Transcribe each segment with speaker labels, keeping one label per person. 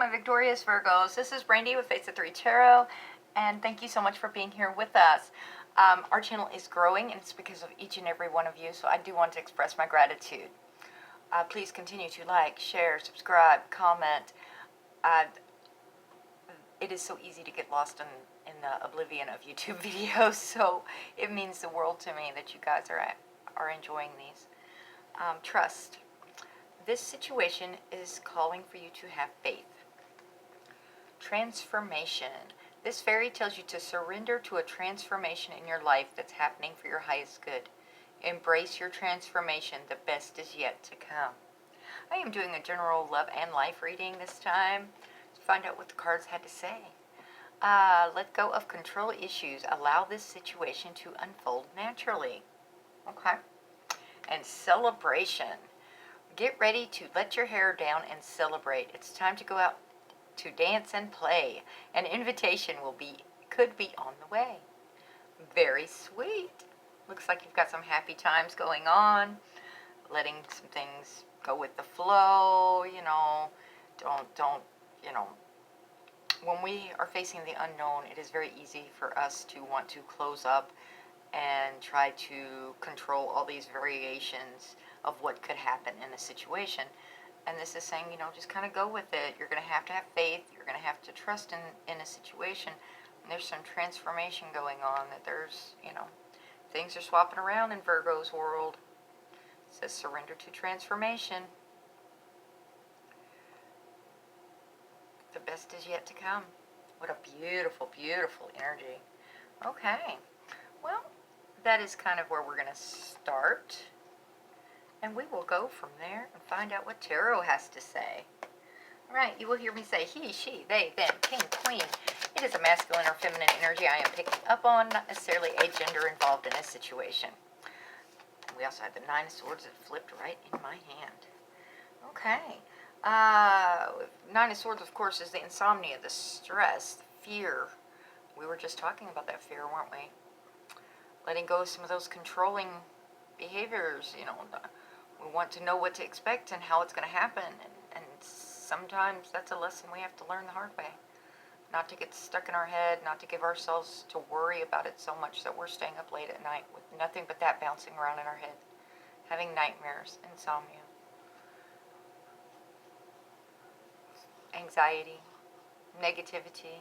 Speaker 1: my victorious Virgos. This is Brandy with Face of 3 Tarot, and thank you so much for being here with us. Our channel is growing, and it's because of each and every one of you, so I do want to express my gratitude. Please continue to like, share, subscribe, comment. It is so easy to get lost in the oblivion of YouTube videos, so it means the world to me that you guys are enjoying these. Trust. This situation is calling for you to have faith. Transformation. This fairy tells you to surrender to a transformation in your life that's happening for your highest good. Embrace your transformation. The best is yet to come. I am doing a general love and life reading this time to find out what the cards had to say. Let go of control issues. Allow this situation to unfold naturally. Okay. And celebration. Get ready to let your hair down and celebrate. It's time to go out to dance and play. An invitation could be on the way. Very sweet. Looks like you've got some happy times going on. Letting some things go with the flow, don't, when we are facing the unknown, it is very easy for us to want to close up and try to control all these variations of what could happen in a situation. And this is saying, just kind of go with it. You're going to have faith. You're going to have to trust in a situation. And there's some transformation going on, that there's, things are swapping around in Virgo's world. It says surrender to transformation. The best is yet to come. What a beautiful, beautiful energy. Okay. Well, that is kind of where we're going to start. And we will go from there and find out what tarot has to say. All right, you will hear me say he, she, they, them, king, queen. It is a masculine or feminine energy I am picking up on, not necessarily a gender involved in this situation. And we also have the Nine of Swords that flipped right in my hand. Okay. Nine of Swords, of course, is the insomnia, the stress, the fear. We were just talking about that fear, weren't we? Letting go of some of those controlling behaviors, we want to know what to expect and how it's going to happen, and sometimes that's a lesson we have to learn the hard way. Not to get stuck in our head, not to give ourselves to worry about it so much that we're staying up late at night with nothing but that bouncing around in our head, having nightmares, insomnia, anxiety, negativity.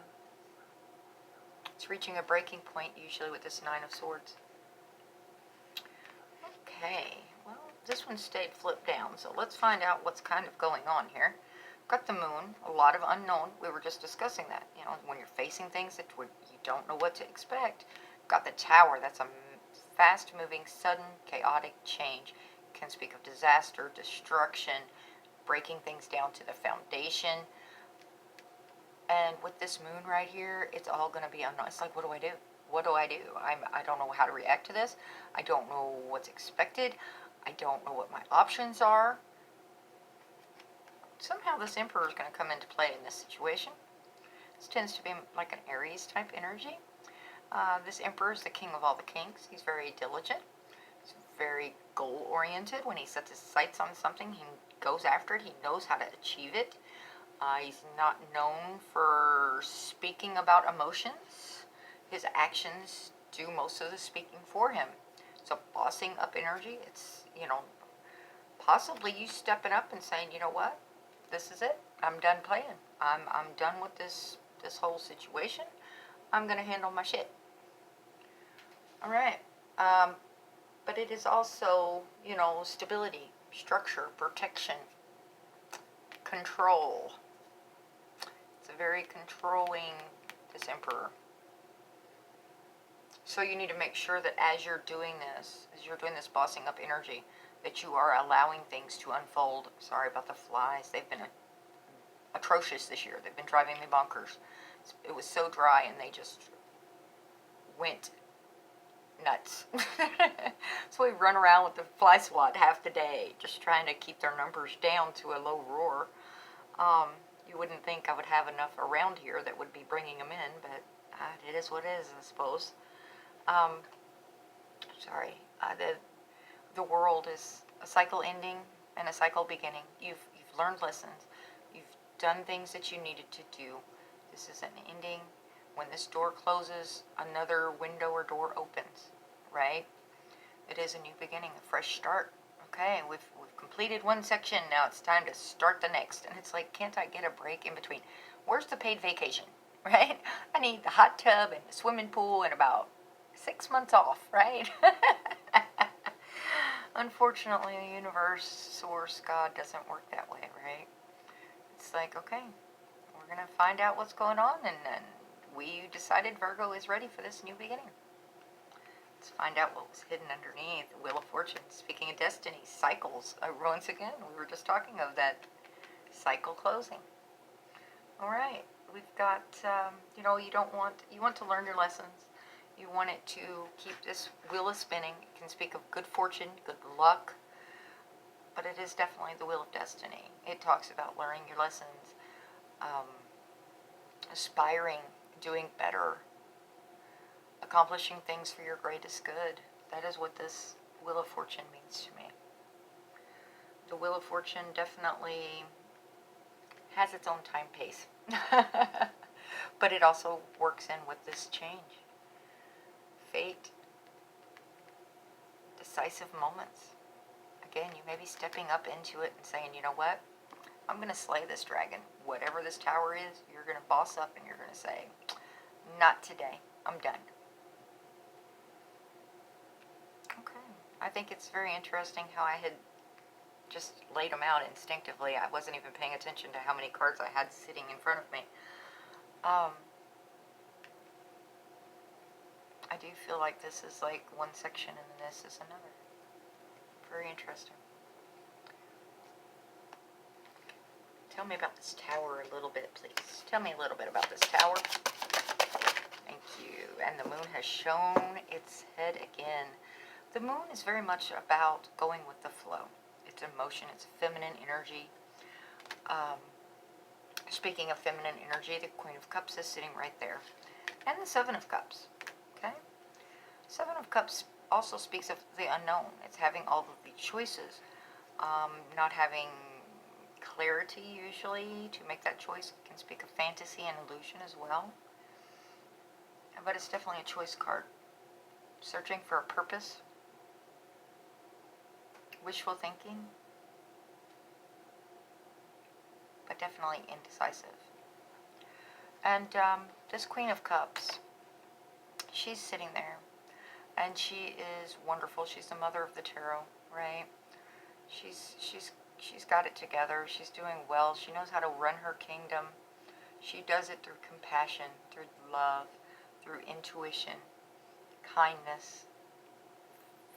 Speaker 1: It's reaching a breaking point usually with this Nine of Swords. Okay, well, this one stayed flipped down, so let's find out what's kind of going on here. Got the Moon, a lot of unknown. We were just discussing that, when you're facing things that you don't know what to expect. Got the Tower, that's a fast-moving, sudden, chaotic change. Can speak of disaster, destruction, breaking things down to the foundation. And with this Moon right here, it's all going to be unknown. It's like, what do I do? What do I do? I don't know how to react to this. I don't know what's expected. I don't know what my options are. Somehow this Emperor is going to come into play in this situation. This tends to be like an Aries type energy. This Emperor is the king of all the kings. He's very diligent. He's very goal-oriented. When he sets his sights on something, he goes after it. He knows how to achieve it. He's not known for speaking about emotions. His actions do most of the speaking for him. It's a bossing up energy. It's, possibly you stepping up and saying, you know what, this is it. I'm done playing. I'm done with this whole situation. I'm going to handle my shit. All right. But it is also, stability, structure, protection, control. It's a very controlling, this Emperor. So you need to make sure that as you're doing this bossing up energy, that you are allowing things to unfold. Sorry about the flies. They've been atrocious this year. They've been driving me bonkers. It was so dry and they just went nuts. So we run around with the fly swat half the day, just trying to keep their numbers down to a low roar. You wouldn't think I would have enough around here that would be bringing them in, but it is what it is, I suppose. Sorry, the world is a cycle ending and a cycle beginning. You've learned lessons. You've done things that you needed to do. This is an ending. When this door closes, another window or door opens, right? It is a new beginning, a fresh start. Okay, we've completed one section. Now it's time to start the next. And it's like, can't I get a break in between? Where's the paid vacation, right? I need the hot tub and the swimming pool and about 6 months off, right? Unfortunately, the universe, source, God doesn't work that way, right? It's like, okay, we're going to find out what's going on, and then we decided Virgo is ready for this new beginning. Let's find out what was hidden underneath. The Wheel of Fortune. Speaking of destiny, cycles. Once again, we were just talking of that cycle closing. All right, we've got, you want to learn your lessons. You want it to keep this wheel spinning. It can speak of good fortune, good luck, but it is definitely the wheel of destiny. It talks about learning your lessons, aspiring, doing better, accomplishing things for your greatest good. That is what this Wheel of Fortune means to me. The Wheel of Fortune definitely has its own time pace, but it also works in with this change. Fate, decisive moments. Again, you may be stepping up into it and saying, you know what? I'm going to slay this dragon. Whatever this tower is, you're going to boss up and you're going to say, not today. I'm done. Okay. I think it's very interesting how I had just laid them out instinctively. I wasn't even paying attention to how many cards I had sitting in front of me. I do feel like this is like one section and then this is another. Very interesting. Tell me about this tower a little bit, please. Tell me a little bit about this tower. Thank you. And the moon has shown its head again. The moon is very much about going with the flow. It's emotion. It's feminine energy. Speaking of feminine energy, the Queen of Cups is sitting right there. And the Seven of Cups. Okay? Seven of Cups also speaks of the unknown. It's having all of the choices. Not having clarity usually to make that choice. It can speak of fantasy and illusion as well. But it's definitely a choice card. Searching for a purpose. Wishful thinking. But definitely indecisive. And this Queen of Cups, she's sitting there. And she is wonderful. She's the mother of the tarot, right? She's got it together. She's doing well. She knows how to run her kingdom. She does it through compassion, through love, through intuition, kindness.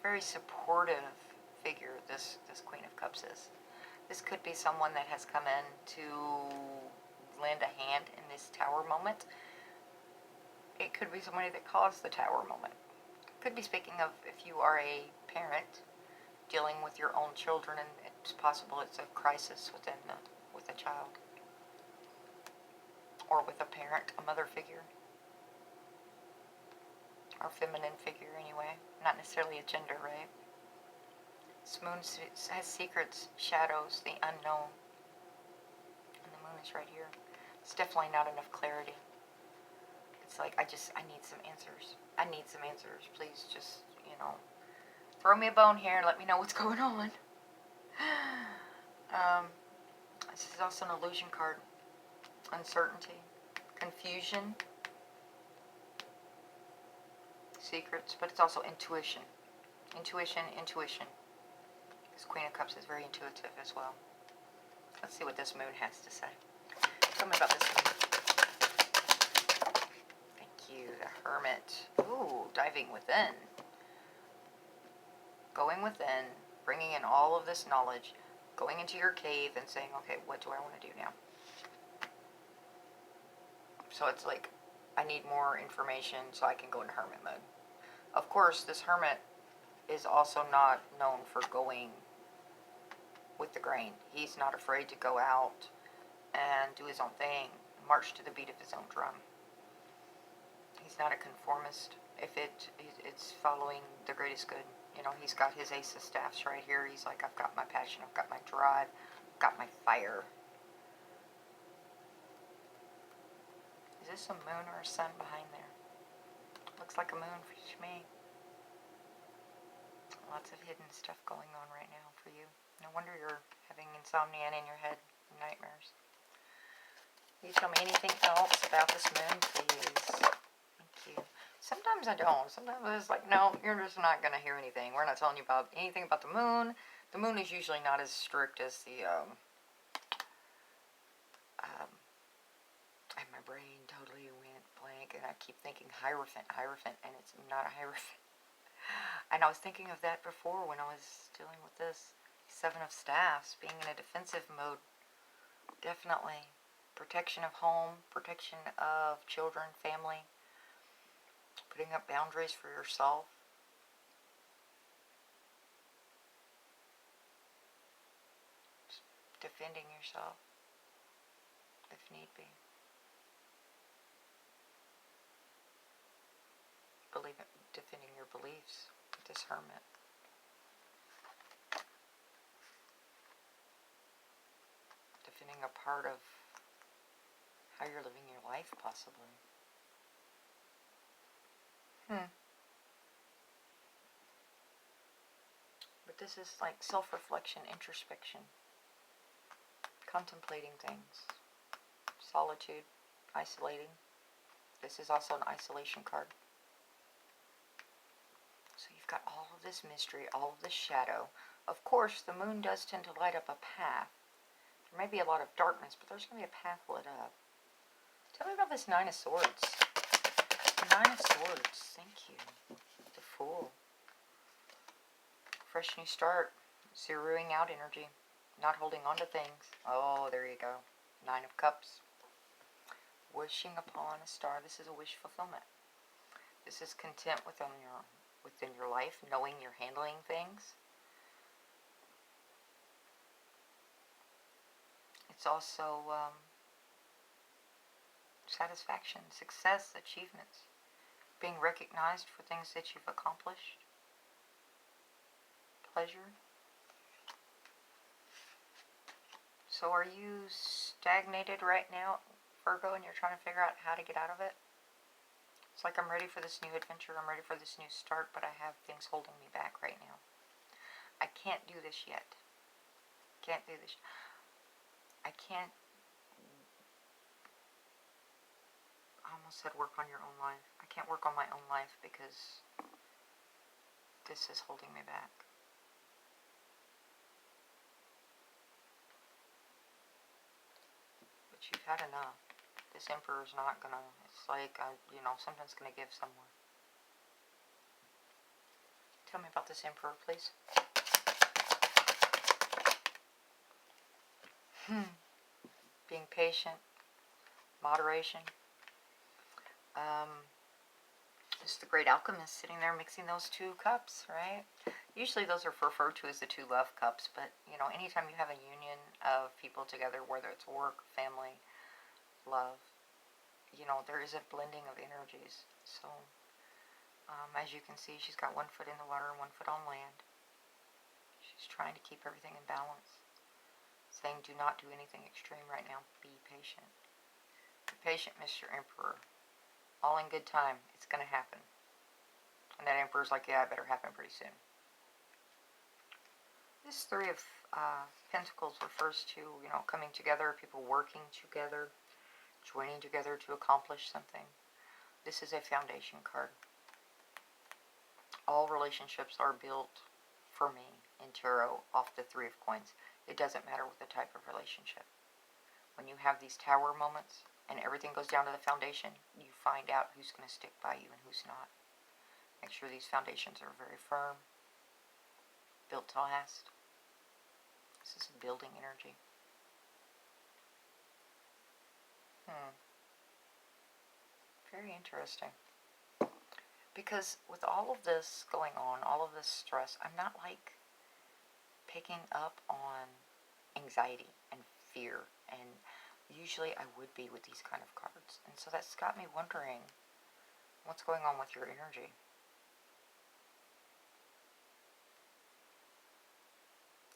Speaker 1: Very supportive figure this Queen of Cups is. This could be someone that has come in to lend a hand in this tower moment. It could be somebody that caused the tower moment. Could be speaking of if you are a parent dealing with your own children, and it's possible it's a crisis with a child, or with a parent, a mother figure, or feminine figure anyway, not necessarily a gender, right? This moon has secrets, shadows, the unknown, and the moon is right here. It's definitely not enough clarity. It's like, I need some answers. I need some answers. Please just, throw me a bone here and let me know what's going on. This is also an illusion card. Uncertainty. Confusion. Secrets. But it's also intuition. Intuition. This Queen of Cups is very intuitive as well. Let's see what this moon has to say. Tell me about this moon. The Hermit. Ooh, diving within. Going within, bringing in all of this knowledge, going into your cave and saying, okay, what do I want to do now? So it's like, I need more information so I can go into hermit mode. Of course, this hermit is also not known for going with the grain. He's not afraid to go out and do his own thing, march to the beat of his own drum. He's not a conformist. If it's following the greatest good. He's got his ace of staffs right here. He's like, I've got my passion, I've got my drive, I've got my fire. this a moon or a sun behind there? Looks like a moon to me. Lots of hidden stuff going on right now for you. No wonder you're having insomnia and in your head nightmares. Will you tell me anything else about this moon, please? Thank you. Sometimes I don't. Sometimes it's like, no, you're just not going to hear anything. We're not telling you about anything about the moon. The moon is usually not as strict as the, and my brain totally went blank, and I keep thinking Hierophant, and it's not a Hierophant. And I was thinking of that before when I was dealing with this. Seven of Staffs, being in a defensive mode. Definitely. Protection of home, protection of children, family. Putting up boundaries for yourself. Just defending yourself, if need be. Defending your beliefs. This Hermit. Defending a part of how you're living your life, possibly. But this is like self-reflection, introspection, contemplating things, solitude, isolating. This is also an isolation card. So you've got all of this mystery, all of this shadow. Of course, the moon does tend to light up a path. There may be a lot of darkness, but there's going to be a path lit up. Tell me about this Nine of Swords. The Nine of Swords. Thank you. The Fool. Fresh new start. Zeroing out energy. Not holding on to things. Oh, there you go. Nine of Cups. Wishing upon a star. This is a wish fulfillment. This is content within your life, knowing you're handling things. It's also satisfaction, success, achievements, being recognized for things that you've accomplished, pleasure. So are you stagnated right now, Virgo, and you're trying to figure out how to get out of it? It's like, I'm ready for this new adventure, I'm ready for this new start, but I have things holding me back right now. I can't do this yet. Can't do this. I can't. I almost said work on your own life. I can't work on my own life because this is holding me back. But you've had enough. This Emperor's not gonna, it's like, something's gonna give somewhere. Tell me about this Emperor, please. Being patient, moderation. It's the Great Alchemist sitting there mixing those two cups, right? Usually those are referred to as the two love cups, but, anytime you have a union of people together, whether it's work, family, love, there is a blending of energies. So, as you can see, she's got 1 foot in the water and 1 foot on land. She's trying to keep everything in balance. Saying, do not do anything extreme right now. Be patient. Be patient, Mr. Emperor. All in good time. It's going to happen. And that Emperor's like, yeah, it better happen pretty soon. This Three of Pentacles refers to, coming together, people working together, joining together to accomplish something. This is a foundation card. All relationships are built, for me, in tarot, off the Three of Coins. It doesn't matter what the type of relationship. When you have these tower moments and everything goes down to the foundation, you find out who's going to stick by you and who's not. Make sure these foundations are very firm, built to last. This is building energy. Very interesting. Because with all of this going on, all of this stress, I'm not like picking up on anxiety and fear, and usually I would be with these kind of cards. And so that's got me wondering what's going on with your energy.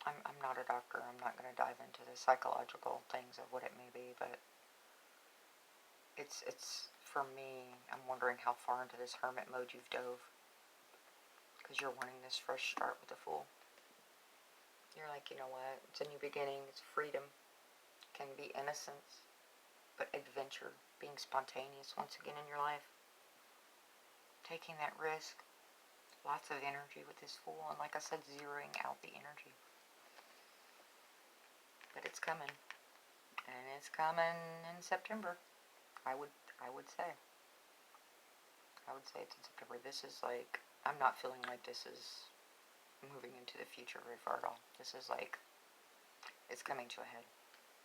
Speaker 1: I'm not a doctor. I'm not going to dive into the psychological things of what it may be, but it's for me, I'm wondering how far into this hermit mode you've dove. Because you're wanting this fresh start with the Fool. You're like, you know what? It's a new beginning. It's freedom. It can be innocence. But adventure. Being spontaneous once again in your life. Taking that risk. Lots of energy with this Fool. And like I said, zeroing out the energy. But it's coming. And it's coming in September. I would say. I would say it's in September. This is like, I'm not feeling like this is moving into the future very far at all. This is like, it's coming to a head.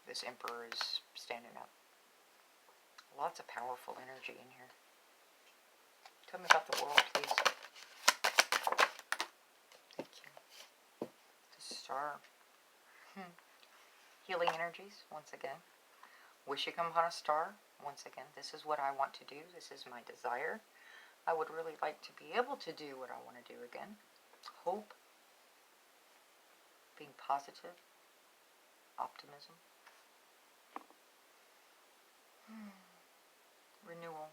Speaker 1: This Emperor is standing up. Lots of powerful energy in here. Tell me about the world, please. Thank you. The Star. Healing energies, once again. Wishing upon a star, once again. This is what I want to do. This is my desire. I would really like to be able to do what I want to do again. Hope. Being positive. Optimism. Renewal.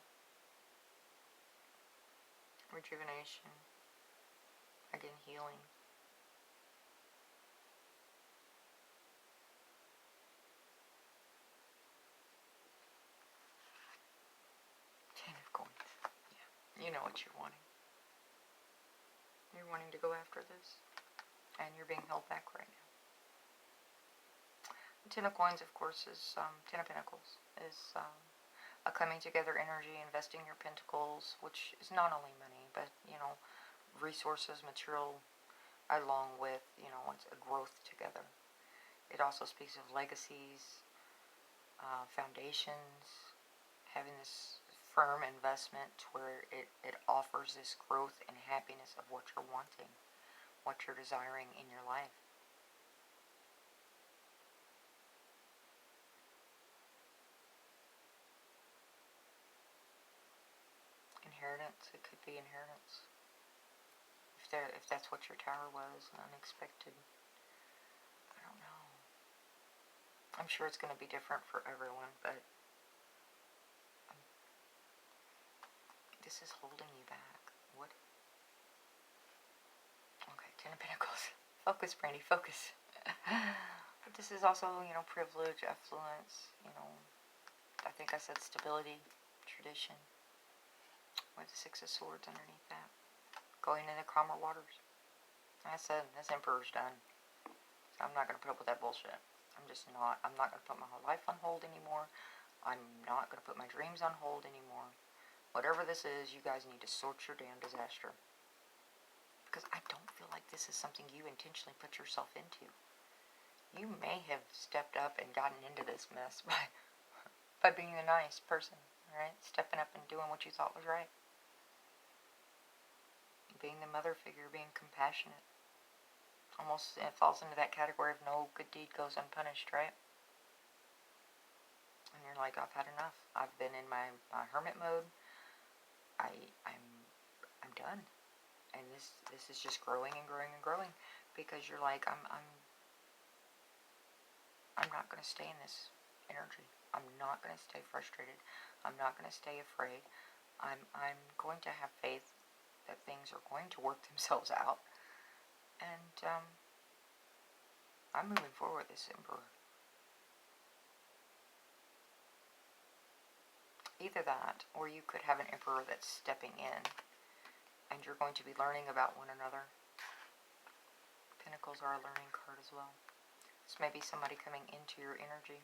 Speaker 1: Rejuvenation. Again, healing. Ten of Coins. Yeah, you know what you're wanting. You're wanting to go after this. And you're being held back right now. The Ten of Coins, of course, is Ten of Pentacles. Is a coming together energy, investing your pentacles, which is not only money, but, you know, resources, material, along with, you know, it's a growth together. It also speaks of legacies, foundations, having this firm investment where it offers this growth and happiness of what you're wanting, what you're desiring in your life. Inheritance, it could be inheritance. If that's what your tower was, unexpected. I don't know. I'm sure it's going to be different for everyone, but this is holding you back. What? Okay, Ten of Pentacles. Focus, Brandy, focus. But this is also, you know, privilege, affluence, you know, I think I said stability, tradition. With the Six of Swords underneath that. Going into calmer waters. I said, this Emperor's done. So I'm not going to put up with that bullshit. I'm not going to put my whole life on hold anymore. I'm not going to put my dreams on hold anymore. Whatever this is, you guys need to sort your damn disaster. Because I don't feel like this is something you intentionally put yourself into. You may have stepped up and gotten into this mess by being a nice person, right? Stepping up and doing what you thought was right. Being the mother figure, being compassionate. Almost, it falls into that category of no good deed goes unpunished, right? And you're like, I've had enough. I've been in my hermit mode. I'm done. And this is just growing and growing and growing, because you're like, I'm not going to stay in this energy. I'm not going to stay frustrated. I'm not going to stay afraid. I'm going to have faith that things are going to work themselves out. And I'm moving forward with this Emperor. Either that, or you could have an Emperor that's stepping in, and you're going to be learning about one another. Pentacles are a learning card as well. This may be somebody coming into your energy.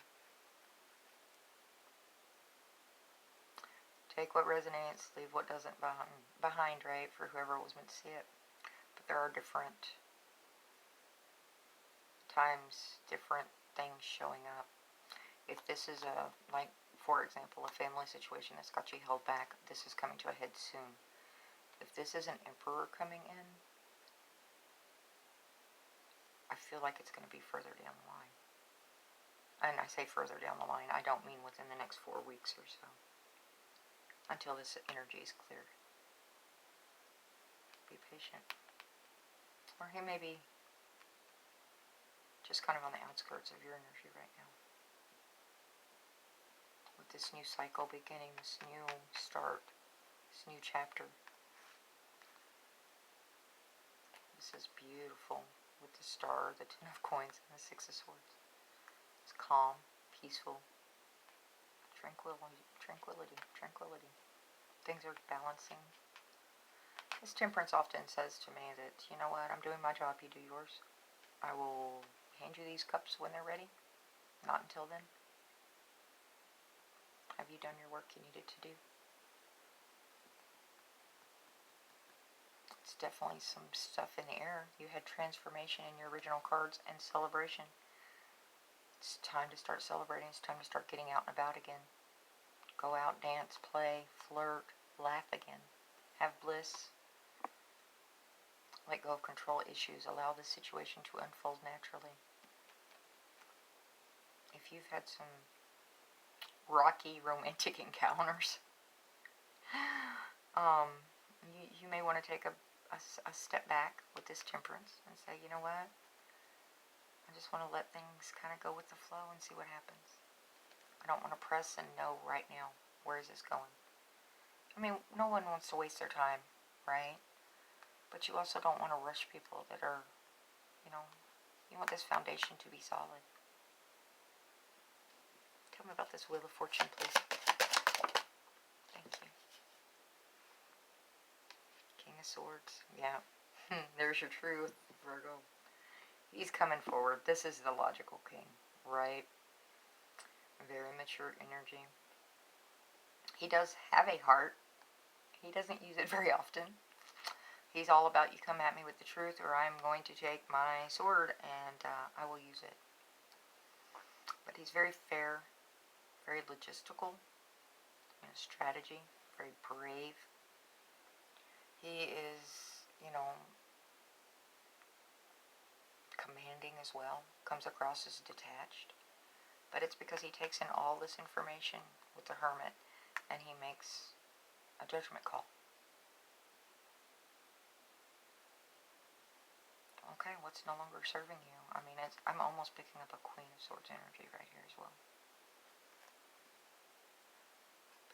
Speaker 1: Take what resonates, leave what doesn't behind, right, for whoever was meant to see it. But there are different times, different things showing up. If this is like, for example, a family situation that's got you held back, this is coming to a head soon. If this is an Emperor coming in, I feel like it's going to be further down the line. And I say further down the line, I don't mean within the next 4 weeks or so. Until this energy is cleared. Be patient. Or he may be just kind of on the outskirts of your energy right now. With this new cycle beginning, this new start, this new chapter. This is beautiful with the star, the Ten of Coins, and the Six of Swords. It's calm, peaceful, tranquility. Things are balancing. This Temperance often says to me that, you know what, I'm doing my job, you do yours. I will hand you these cups when they're ready. Not until then. Have you done your work you needed to do? It's definitely some stuff in the air. You had transformation in your original cards and celebration. It's time to start celebrating. It's time to start getting out and about again. Go out, dance, play, flirt, laugh again. Have bliss. Let go of control issues. Allow the situation to unfold naturally. If you've had some rocky romantic encounters, you may want to take a step back with this Temperance and say, you know what, I just want to let things kind of go with the flow and see what happens. I don't want to press and know right now, where is this going? I mean, no one wants to waste their time, right? But you also don't want to rush people that are, you want this foundation to be solid. Tell me about this Wheel of Fortune, please. Thank you. King of Swords. Yeah. There's your truth, Virgo. He's coming forward. This is the logical king, right? Very mature energy. He does have a heart. He doesn't use it very often. He's all about, you come at me with the truth, or I'm going to take my sword and I will use it. But he's very fair, very logistical in his strategy, very brave. He is, commanding as well, comes across as detached. But it's because he takes in all this information with the Hermit and he makes a judgment call. Okay, what's no longer serving you? I mean, I'm almost picking up a Queen of Swords energy right here as well.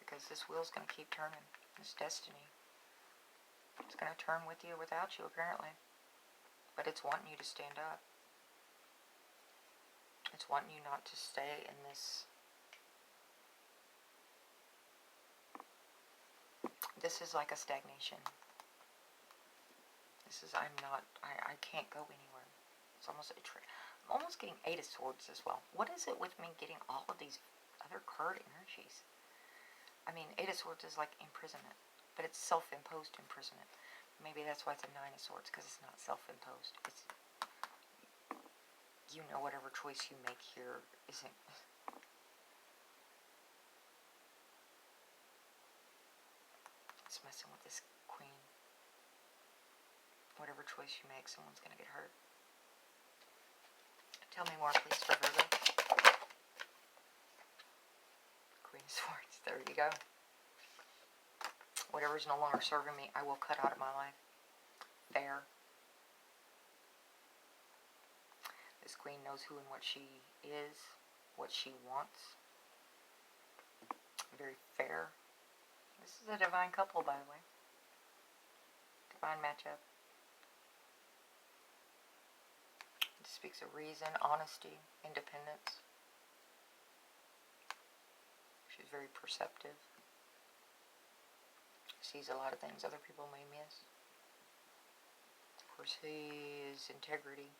Speaker 1: Because this wheel's going to keep turning. This destiny. It's going to turn with you or without you, apparently. But it's wanting you to stand up. It's wanting you not to stay in this. This is like a stagnation. This is, I can't go anywhere. It's almost I'm almost getting Eight of Swords as well. What is it with me getting all of these other card energies? I mean, Eight of Swords is like imprisonment, but it's self-imposed imprisonment. Maybe that's why it's a Nine of Swords, because it's not self-imposed. It's, whatever choice you make here isn't. It's messing with this Queen. Whatever choice you make, someone's going to get hurt. Tell me more, please, for Virgo. Queen of Swords. There you go. Whatever's no longer serving me, I will cut out of my life. Fair. This Queen knows who and what she is, what she wants. Very fair. This is a divine couple, by the way. Divine matchup. It speaks of reason, honesty, independence. She's very perceptive. Sees a lot of things other people may miss. Of course, he is integrity,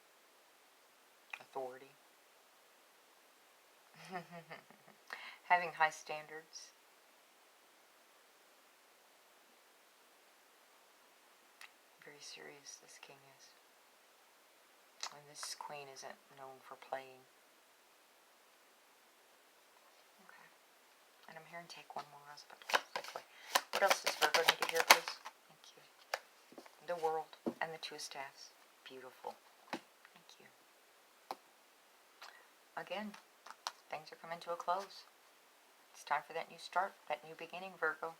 Speaker 1: authority, having high standards. Very serious, this king is. And this queen isn't known for playing. Okay. And I'm here and take one more. I was about to go quickly. What else does Virgo need to hear, please? Thank you. The World and the Two of Staffs. Beautiful. Thank you. Again, things are coming to a close. It's time for that new start, that new beginning, Virgo.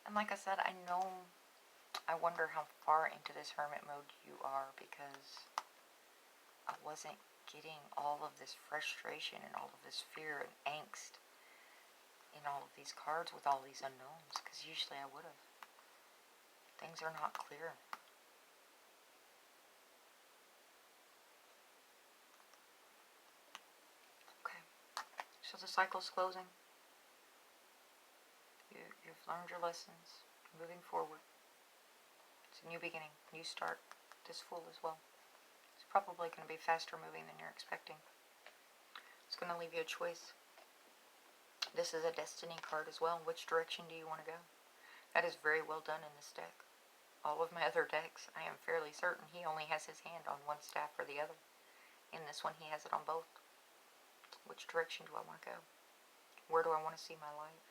Speaker 1: And like I said, I wonder how far into this hermit mode you are, because I wasn't getting all of this frustration and all of this fear and angst in these cards with all these unknowns, because usually I would have. Things are not clear. Okay, so the cycle's closing. You've learned your lessons. Moving forward. It's a new beginning, new start. This Fool as well. It's probably going to be faster moving than you're expecting. It's going to leave you a choice. This is a destiny card as well. Which direction do you want to go? That is very well done in this deck. All of my other decks, I am fairly certain he only has his hand on one staff or the other. In this one, he has it on both. Which direction do I want to go? Where do I want to see my life?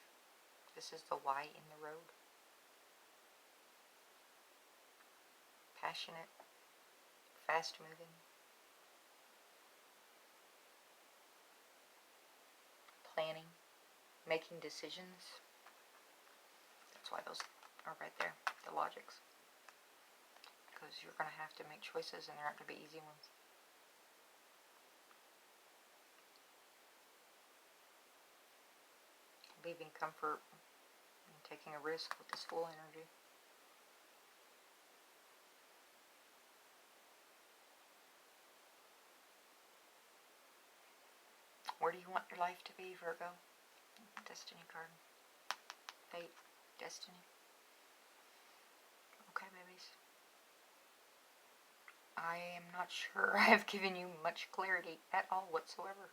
Speaker 1: This is the Y in the road. Passionate, fast moving, planning, making decisions. That's why those are right there, the logics. Because you're going to have to make choices and they're not going to be easy ones. Leaving comfort and taking a risk with this Fool energy. Where do you want your life to be, Virgo? Destiny card. Fate. Destiny. Okay, babies. I am not sure I have given you much clarity at all whatsoever.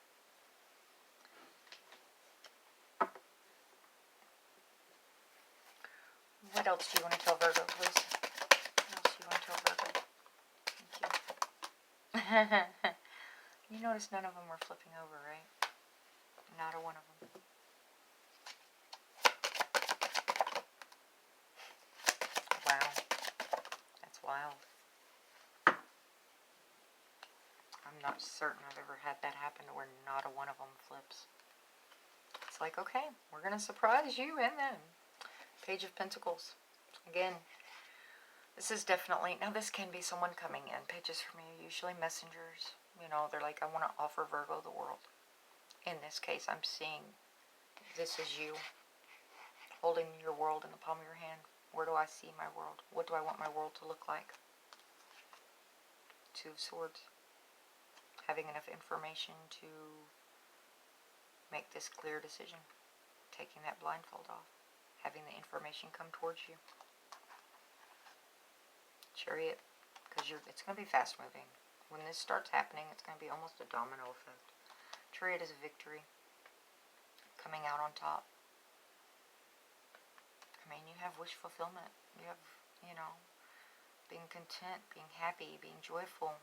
Speaker 1: What else do you want to tell Virgo, please? What else do you want to tell Virgo? Thank you. You notice none of them were flipping over, right? Not a one of them. Wow. That's wild. I'm not certain I've ever had that happen to where not a one of them flips. It's like, okay, we're going to surprise you and them. Page of Pentacles. Again, this is definitely, now this can be someone coming in. Pages for me are usually messengers. You know, they're like, I want to offer Virgo the world. In this case, I'm seeing this is you holding your world in the palm of your hand. Where do I see my world? What do I want my world to look like? Two of Swords. Having enough information to make this clear decision. Taking that blindfold off. Having the information come towards you. Chariot. Because it's going to be fast moving. When this starts happening, it's going to be almost a domino effect. Chariot is a victory. Coming out on top. I mean, you have wish fulfillment. You have, you know, being content, being happy, being joyful.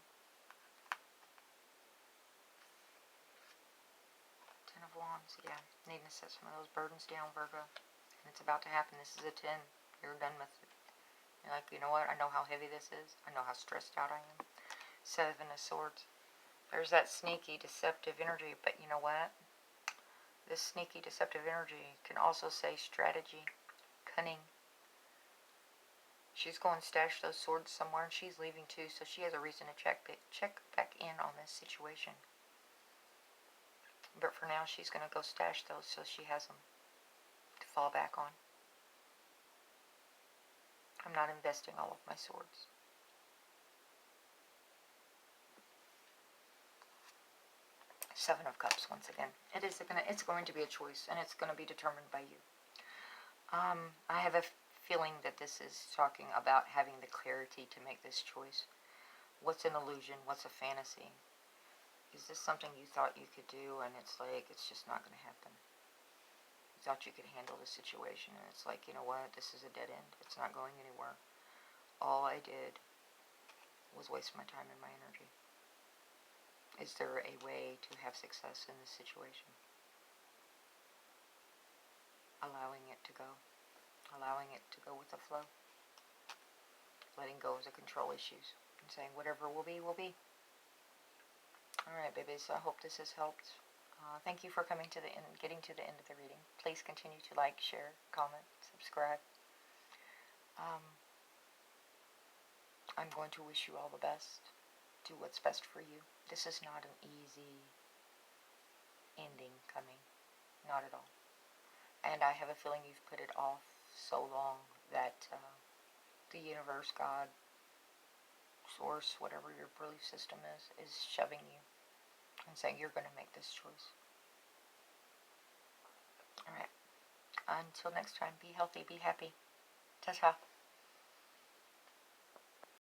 Speaker 1: Ten of Wands, yeah. Needing to set some of those burdens down, Virgo. And it's about to happen. This is a 10. You're done with it. You're like, you know what? I know how heavy this is. I know how stressed out I am. Seven of Swords. There's that sneaky, deceptive energy. But you know what? This sneaky, deceptive energy can also say strategy, cunning. She's going to stash those swords somewhere, and she's leaving too, so she has a reason to check back in on this situation. But for now, she's going to go stash those so she has them to fall back on. I'm not investing all of my swords. Seven of Cups once again. It's going to be a choice, and it's going to be determined by you. I have a feeling that this is talking about having the clarity to make this choice. What's an illusion? What's a fantasy? Is this something you thought you could do, and it's like, it's just not going to happen? You thought you could handle the situation, and it's like, you know what? This is a dead end. It's not going anywhere. All I did was waste my time and my energy. Is there a way to have success in this situation? Allowing it to go. Allowing it to go with the flow. Letting go of the control issues. And saying whatever will be, will be. Alright, babies. I hope this has helped. Thank you for coming to the end, getting to the end of the reading. Please continue to like, share, comment, subscribe. I'm going to wish you all the best. Do what's best for you. This is not an easy ending coming. Not at all. And I have a feeling you've put it off so long that the universe, God, source, whatever your belief system is shoving you and saying you're going to make this choice. Alright. Until next time, be healthy, be happy. Ta-ta.